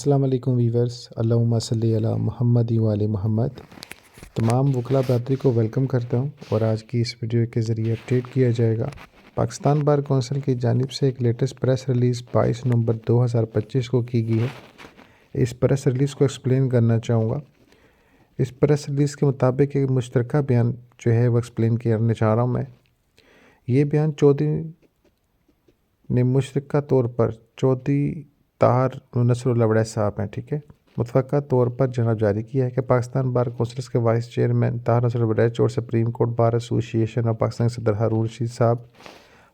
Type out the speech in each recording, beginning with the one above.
अस्सलाम वालेकुम वीवर्स, अल्लाहुम्मा सल्ली अला मुहम्मद व आले मोहम्मद। तमाम वकला बरादरी को वेलकम करता हूँ और आज की इस वीडियो के ज़रिए अपडेट किया जाएगा। पाकिस्तान बार कौंसिल की जानिब से एक लेटेस्ट प्रेस रिलीज़ 22 नवंबर 2025 को की गई है। इस प्रेस रिलीज़ को एक्सप्लेन करना चाहूँगा। इस प्रेस रिलीज़ के मुताबिक एक मुश्तरका बयान जो है वो एक्सप्लेन करना चाह रहा हूँ मैं। ये बयान चौधरी ने मुश्तरका तौर पर चौधरी ताहर नसरुल्लाह अवैस साहब हैं, ठीक है, मुतफ़क़ा तौर पर जनाब जारी किया है कि पाकिस्तान बार कौंसिल के वाइस चेयरमैन ताहर नसरुल्लाह अवैस और supreme court bar association of Pakistan सदर हारून रशीद साहब,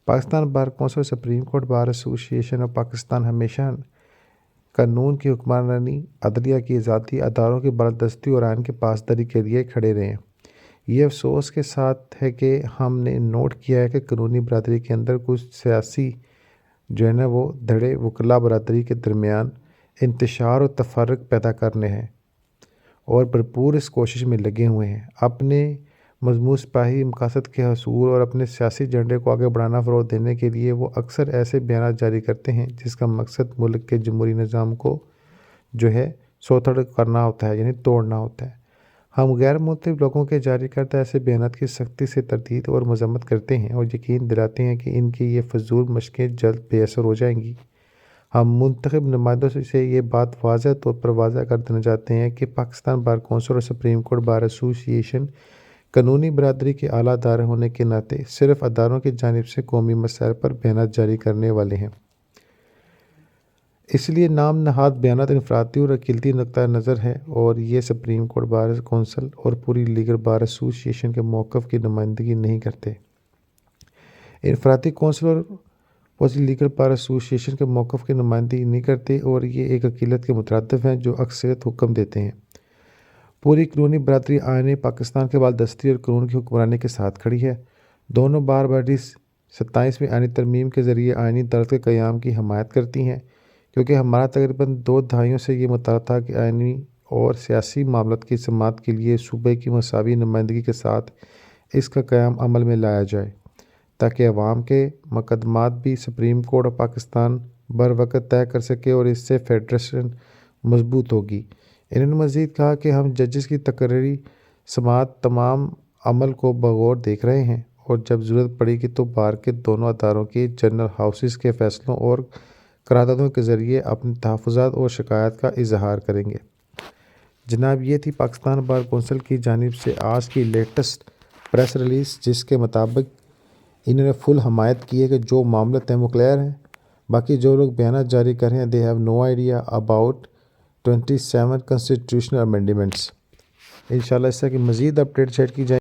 Pakistan bar council supreme court bar association of Pakistan हमेशा कानून की हुक्मरानी, अदलिया की आज़ादी, अदारों की बालादस्ती और आइन की पासदारी के लिए खड़े रहे हैं। ये अफसोस के साथ है कि हमने नोट किया है कि कानूनी बरादरी के अंदर कुछ सियासी जो है ना वो धड़े वकला बरादरी के दरमियान इंतशार और तफरक पैदा करने हैं और भरपूर इस कोशिश में लगे हुए हैं। अपने मजमून सिपाही मकासद के हसूल और अपने सियासी एजेंडे को आगे बढ़ाना फ़रोग़ देने के लिए वो अक्सर ऐसे बयान जारी करते हैं जिसका मकसद मुल्क के जमहूरी निज़ाम को जो है सोतड़ करना होता है, यानी तोड़ना होता है। हम गैर मुतल्लिक़ लोगों के जारी करता ऐसे बयान की सख्ती से तरदीद और मज़म्मत करते हैं और यकीन दिलाते हैं कि इनकी ये फजूल मशक़ें जल्द बेअसर हो जाएंगी। हम मुंतखब नुमाइंदों से ये बात वाज़ह तौर पर वाज़ह कर देना चाहते हैं कि पाकिस्तान बार कौंसिल और सुप्रीम कोर्ट बार एसोसिएशन कानूनी बरादरी के आला अदारे होने के नाते सिर्फ़ अदारों की जानिब से कौमी मसाइल पर बयान जारी करने वाले हैं। इसलिए नाम नहाद बयान इनफरादी और अक़ीलती नुक्ता नज़र है और ये सुप्रीम कोर्ट बार कौंसिल और पूरी लीगल बार एसोसिएशन के मौक़िफ़ की नुमाइंदगी नहीं करते। इनफरादी कौंसिल और पूरी लीगल बार एसोसिएशन के मौक़िफ़ की नुमाइंदगी नहीं करते और ये एक अक़ीलत के मुतरादिफ़ हैं जो अक्सरियत हुक्म देते हैं। पूरी कानूनी बरादरी आईन पाकिस्तान के बालादस्ती और कानून की हुक्मरानी के साथ खड़ी है। दोनों बार बॉडीज़ 27वीं आईनी तरमीम के ज़रिए आईनी अदालत के क़याम की हमायत करती हैं, क्योंकि हमारा तकरीबन 2 दहाइयों से ये मुतालबा था कि आईनी और सियासी मामलात की समाअत के लिए सूबे की मसावी नुमाइंदगी के साथ इसका क़याम अमल में लाया जाए, ताकि अवाम के मुकदमात भी सुप्रीम कोर्ट ऑफ पाकिस्तान बर वक़्त तय कर सके और इससे फेडरेशन मजबूत होगी। इन्होंने मज़ीद कहा कि हम जजेस की तकरीरी समाअत तमाम अमल को बगौर देख रहे हैं और जब ज़रूरत पड़ेगी तो बार के दोनों अदारों के जनरल हाउसेस के फ़ैसलों और करारदादों के ज़रिए अपने तहफ़्फ़ुज़ात और शिकायत का इजहार करेंगे। जनाब, ये थी पाकिस्तान बार कौंसिल की जानिब से आज की लेटेस्ट प्रेस रिलीज़, जिसके मुताबिक इन्होंने फुल हमायत की है कि जो मामला तय वो क्लियर है। बाकी जो लोग बयान जारी कर रहे हैं, they have no idea about 27 constitutional amendments. इंशाल्लाह इस तरह की मज़ीद अपडेट शेयर की जाए।